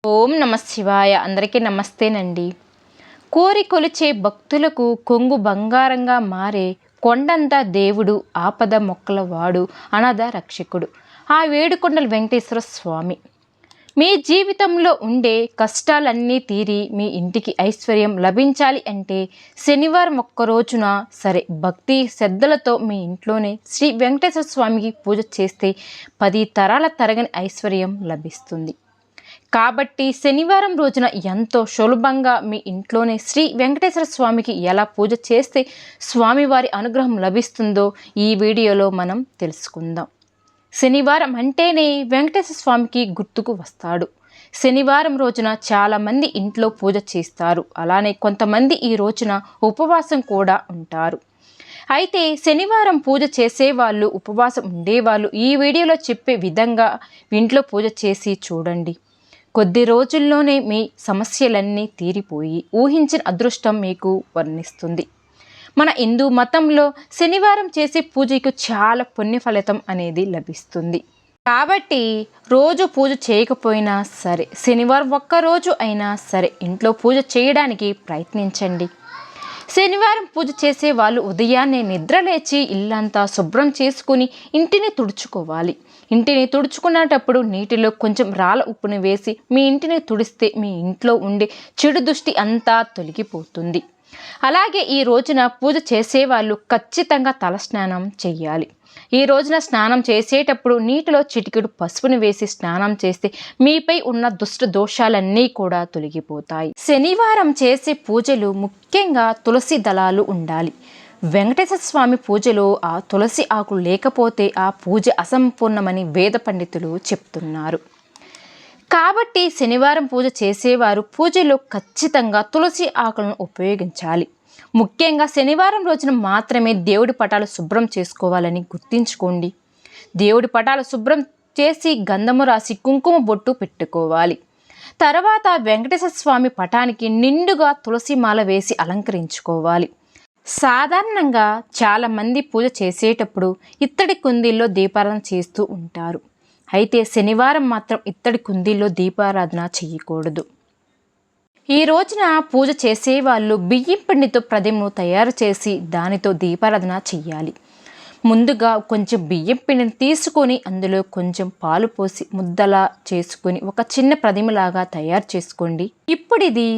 ఓం నమ శివాయ. అందరికీ నమస్తేనండి. కోరి కొలిచే భక్తులకు కొంగు బంగారంగా మారే కొండంత దేవుడు, ఆపద మొక్కల వాడు, అనాథ రక్షకుడు ఆ వేడుకొండల వెంకటేశ్వర స్వామి. మీ జీవితంలో ఉండే కష్టాలన్నీ తీరి మీ ఇంటికి ఐశ్వర్యం లభించాలి అంటే శనివారం ఒక్క రోజున సరే భక్తి శ్రద్ధలతో మీ ఇంట్లోనే శ్రీ వెంకటేశ్వర స్వామికి పూజ చేస్తే 10 తరాల తరగని ఐశ్వర్యం లభిస్తుంది. కాబట్టి శనివారం రోజున ఎంతో సులభంగా మీ ఇంట్లోనే శ్రీ వెంకటేశ్వర స్వామికి ఎలా పూజ చేస్తే స్వామివారి అనుగ్రహం లభిస్తుందో ఈ వీడియోలో మనం తెలుసుకుందాం. శనివారం అంటేనే వెంకటేశ్వర స్వామికి గుర్తుకు వస్తాడు. శనివారం రోజున చాలామంది ఇంట్లో పూజ చేస్తారు. అలానే కొంతమంది ఈ రోజున ఉపవాసం కూడా ఉంటారు. అయితే శనివారం పూజ చేసేవాళ్ళు, ఉపవాసం ఉండేవాళ్ళు ఈ వీడియోలో చెప్పే విధంగా ఇంట్లో పూజ చేసి చూడండి. కొద్ది రోజుల్లోనే మీ సమస్యలన్నీ తీరిపోయి ఊహించిన అదృష్టం మీకు వర్ణిస్తుంది. మన హిందూ మతంలో శనివారం చేసే పూజకు చాలా పుణ్య ఫలితం అనేది లభిస్తుంది. కాబట్టి రోజు పూజ చేయకపోయినా సరే శనివారం ఒక్కరోజు అయినా సరే ఇంట్లో పూజ చేయడానికి ప్రయత్నించండి. శనివారం పూజ చేసే వాళ్ళు ఉదయాన్నే నిద్రలేచి ఇల్లంతా శుభ్రం చేసుకుని ఇంటిని తుడుచుకోవాలి. ఇంటిని తుడుచుకునేటప్పుడు నీటిలో కొంచెం రాళ్ళ ఉప్పుని వేసి మీ ఇంటిని తుడిస్తే మీ ఇంట్లో ఉండే చెడు దృష్టి అంతా తొలగిపోతుంది. అలాగే ఈ రోజున పూజ చేసేవాళ్ళు ఖచ్చితంగా తలస్నానం చేయాలి. ఈ రోజున స్నానం చేసేటప్పుడు నీటిలో చిటికెడు పసుపుని వేసి స్నానం చేస్తే మీపై ఉన్న దుష్ట దోషాలన్నీ కూడా తొలగిపోతాయి. శనివారం చేసే పూజలు ముఖ్యంగా తులసి దళాలు ఉండాలి. వెంకటేశ్వర స్వామి పూజలో ఆ తులసి ఆకులు లేకపోతే ఆ పూజ అసంపూర్ణమని వేద పండితులు చెప్తున్నారు. కాబట్టి శనివారం పూజ చేసేవారు పూజలో ఖచ్చితంగా తులసి ఆకులను ఉపయోగించాలి. ముఖ్యంగా శనివారం రోజున మాత్రమే దేవుడి పటాలు శుభ్రం చేసుకోవాలని గుర్తుంచుకోండి. దేవుడి పటాలు శుభ్రం చేసి గంధము రాసి కుంకుమ బొట్టు పెట్టుకోవాలి. తర్వాత వెంకటేశ్వర స్వామి పటానికి నిండుగా తులసి మాల వేసి అలంకరించుకోవాలి. సాధారణంగా చాలామంది పూజ చేసేటప్పుడు ఇత్తడి కుందీల్లో దీపారాధన చేస్తూ ఉంటారు. అయితే శనివారం మాత్రం ఇత్తడి కుందీల్లో దీపారాధన చేయకూడదు. ఈ రోజున పూజ చేసేవాళ్ళు బియ్యం పిండితో ప్రతిమను తయారు చేసి దానితో దీపారాధన చెయ్యాలి. ముందుగా కొంచెం బియ్యం పిండిని తీసుకొని అందులో కొంచెం పాలు పోసి ముద్దలా చేసుకొని ఒక చిన్న ప్రతిమలాగా తయారు చేసుకోండి. ఇప్పుడు ఇది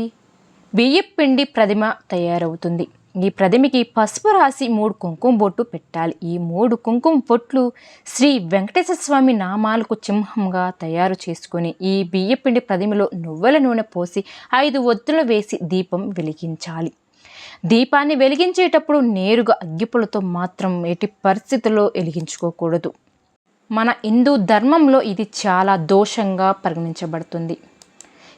బియ్యం పిండి ప్రతిమ తయారవుతుంది. ఈ ప్రతిమకి పసుపు రాసి 3 కుంకుమ బొట్టు పెట్టాలి. ఈ 3 కుంకుమ బొట్లు శ్రీ వెంకటేశ్వర స్వామి నామాలకు చింహంగా తయారు చేసుకొని ఈ బియ్యపిండి ప్రతిమలో నువ్వుల నూనె పోసి 5 ఒత్తులు వేసి దీపం వెలిగించాలి. దీపాన్ని వెలిగించేటప్పుడు నేరుగా అగ్గిపుల్లతో మాత్రం ఎట్టి పరిస్థితుల్లో వెలిగించుకోకూడదు. మన హిందూ ధర్మంలో ఇది చాలా దోషంగా పరిగణించబడుతుంది.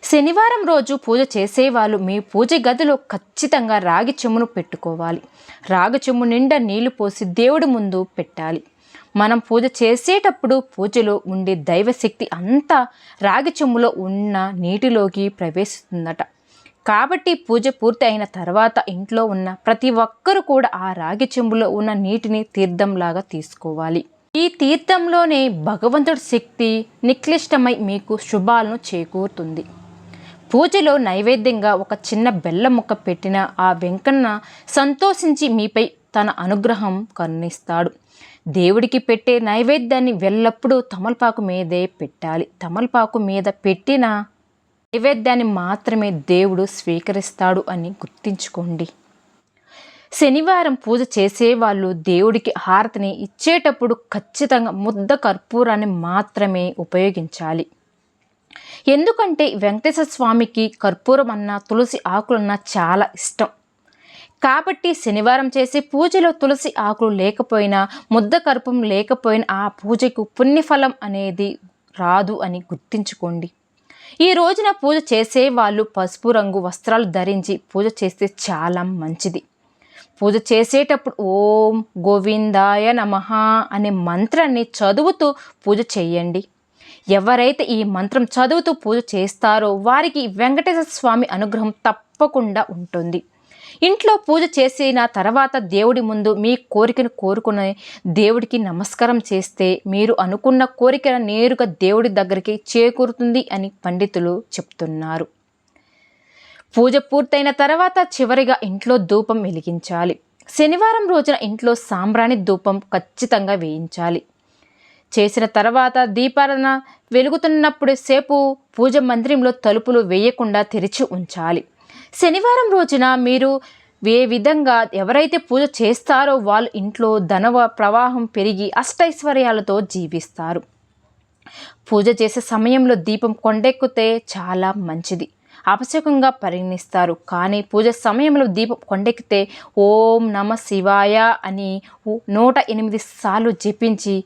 శనివారం రోజు పూజ చేసేవాళ్ళు మీ పూజ గదిలో ఖచ్చితంగా రాగి చెంబును పెట్టుకోవాలి. రాగి చెంబు నిండా నీళ్లు పోసి దేవుడి ముందు పెట్టాలి. మనం పూజ చేసేటప్పుడు పూజలో ఉండే దైవశక్తి అంతా రాగి చెంబులో ఉన్న నీటిలోకి ప్రవేశిస్తుందట. కాబట్టి పూజ పూర్తి అయిన తర్వాత ఇంట్లో ఉన్న ప్రతి ఒక్కరూ కూడా ఆ రాగి చెంబులో ఉన్న నీటిని తీర్థంలాగా తీసుకోవాలి. ఈ తీర్థంలోనే భగవంతుడి శక్తి నిక్లిష్టమై మీకు శుభాలను చేకూరుతుంది. పూజలో నైవేద్యంగా ఒక చిన్న బెల్లం ముక్క పెట్టిన ఆ వెంకన్న సంతోషించి మీపై తన అనుగ్రహం కరుణిస్తాడు. దేవుడికి పెట్టే నైవేద్యాన్ని ఎల్లప్పుడూ తమలపాకు మీదే పెట్టాలి. తమలపాకు మీద పెట్టిన నైవేద్యాన్ని మాత్రమే దేవుడు స్వీకరిస్తాడు అని గుర్తుంచుకోండి. శనివారం పూజ చేసేవాళ్ళు దేవుడికి హారతిని ఇచ్చేటప్పుడు ఖచ్చితంగా ముద్ద కర్పూరాన్ని మాత్రమే ఉపయోగించాలి. ఎందుకంటే వెంకటేశ్వర స్వామికి కర్పూరం అన్న తులసి ఆకులన్నా చాలా ఇష్టం. కాబట్టి శనివారం చేసే పూజలో తులసి ఆకులు లేకపోయినా ముద్ద కర్పూరం లేకపోయినా ఆ పూజకు పుణ్యఫలం అనేది రాదు అని గుర్తుంచుకోండి. ఈ రోజున పూజ చేసే వాళ్ళు పసుపు రంగు వస్త్రాలు ధరించి పూజ చేస్తే చాలా మంచిది. పూజ చేసేటప్పుడు ఓం గోవిందాయ నమః అనే మంత్రాన్ని చదువుతూ పూజ చేయండి. ఎవరైతే ఈ మంత్రం చదువుతూ పూజ చేస్తారో వారికి వెంకటేశ్వర స్వామి అనుగ్రహం తప్పకుండా ఉంటుంది. ఇంట్లో పూజ చేసిన తర్వాత దేవుడి ముందు మీ కోరికను కోరుకుని దేవుడికి నమస్కారం చేస్తే మీరు అనుకున్న కోరిక నేరుగా దేవుడి దగ్గరికి చేకూరుతుంది అని పండితులు చెప్తున్నారు. పూజ పూర్తయిన తర్వాత చివరిగా ఇంట్లో ధూపం వెలిగించాలి. శనివారం రోజున ఇంట్లో సాంబ్రాణి ధూపం ఖచ్చితంగా వేయించాలి. చేసిన తర్వాత దీపారాధన వెలుగుతున్నప్పుడు సేపు పూజ మందిరంలో తలుపులు వేయకుండా తెరిచి ఉంచాలి. శనివారం రోజున మీరు ఏ విధంగా ఎవరైతే పూజ చేస్తారో వాళ్ళు ఇంట్లో ధన ప్రవాహం పెరిగి అష్టైశ్వర్యాలతో జీవిస్తారు. పూజ చేసే సమయంలో దీపం కొండెక్కితే చాలా మంచిది, అపశకంగా పరిగణిస్తారు. కానీ పూజ సమయంలో దీపం కొండెక్కితే ఓం నమ శివాయ అని 108 సార్లు జపించి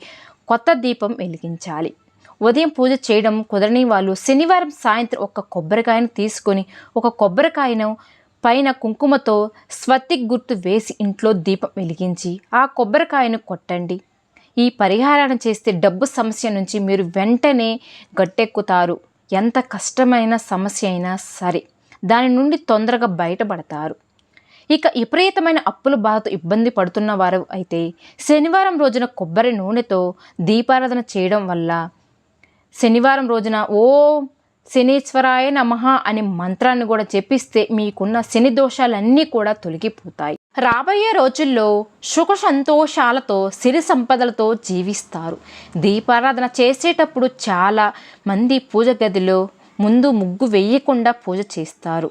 కొత్త దీపం వెలిగించాలి. ఉదయం పూజ చేయడం కుదరని వాళ్ళు శనివారం సాయంత్రం ఒక కొబ్బరికాయను తీసుకొని ఒక కొబ్బరికాయను పైన కుంకుమతో స్వస్తిక్ గుర్తు వేసి ఇంట్లో దీపం వెలిగించి ఆ కొబ్బరికాయను కొట్టండి. ఈ పరిహారాన్ని చేస్తే డబ్బు సమస్య నుంచి మీరు వెంటనే గట్టెక్కుతారు. ఎంత కష్టమైన సమస్య అయినా సరే దాని నుండి తొందరగా బయటపడతారు. ఇక విపరీతమైన అప్పుల బాధతో ఇబ్బంది పడుతున్న వారు అయితే శనివారం రోజున కొబ్బరి నూనెతో దీపారాధన చేయడం వల్ల శనివారం రోజున ఓం శనీశ్వరాయ నమః అనే మంత్రాన్ని కూడా జపిస్తే మీకున్న శని దోషాలన్నీ కూడా తొలగిపోతాయి. రాబోయే రోజుల్లో సుఖ సంతోషాలతో సిరి సంపదలతో జీవిస్తారు. దీపారాధన చేసేటప్పుడు చాలా మంది పూజ గదిలో ముందు ముగ్గు వేయకుండా పూజ చేస్తారు.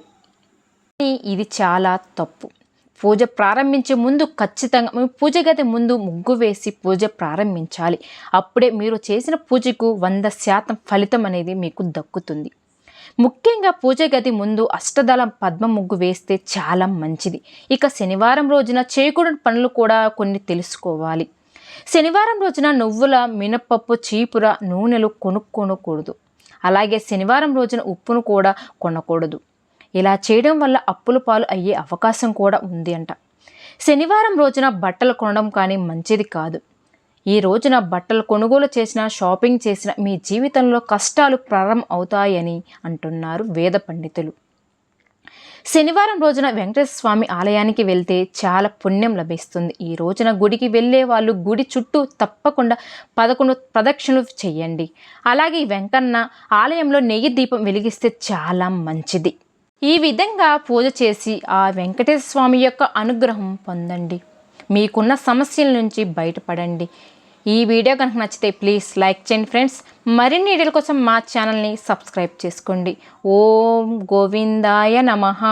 ఇది చాలా తప్పు. పూజ ప్రారంభించే ముందు ఖచ్చితంగా పూజ గది ముందు ముగ్గు వేసి పూజ ప్రారంభించాలి. అప్పుడే మీరు చేసిన పూజకు 100% ఫలితం అనేది మీకు దక్కుతుంది. ముఖ్యంగా పూజ గది ముందు అష్టదళం పద్మ ముగ్గు వేస్తే చాలా మంచిది. ఇక శనివారం రోజున చేయకూడని పనులు కూడా కొన్ని తెలుసుకోవాలి. శనివారం రోజున నువ్వుల, మినపప్పు, చీపుర, నూనెలు కొనుక్కోకూడదు. అలాగే శనివారం రోజున ఉప్పును కూడా కొనకూడదు. ఇలా చేయడం వల్ల అప్పుల పాలు అయ్యే అవకాశం కూడా ఉంది అంట. శనివారం రోజున బట్టలు కొనడం కానీ మంచిది కాదు. ఈ రోజున బట్టలు కొనుగోలు చేసిన, షాపింగ్ చేసిన మీ జీవితంలో కష్టాలు ప్రారంభం అవుతాయని అంటున్నారు వేద పండితులు. శనివారం రోజున వెంకటేశ్వర స్వామి ఆలయానికి వెళ్తే చాలా పుణ్యం లభిస్తుంది. ఈ రోజున గుడికి వెళ్ళే వాళ్ళు గుడి చుట్టూ తప్పకుండా 11 ప్రదక్షిణలు చేయండి. అలాగే వెంకన్న ఆలయంలో నెయ్యి దీపం వెలిగిస్తే చాలా మంచిది. ఈ విధంగా పూజ చేసి ఆ వెంకటేశ్వర స్వామి యొక్క అనుగ్రహం పొందండి. మీకున్న సమస్యల నుంచి బయటపడండి. ఈ వీడియో కనుక నచ్చితే ప్లీజ్ లైక్ చేయండి ఫ్రెండ్స్. మరిన్ని వీడియోల కోసం మా ఛానల్ని సబ్స్క్రైబ్ చేసుకోండి. ఓం గోవిందాయ నమః.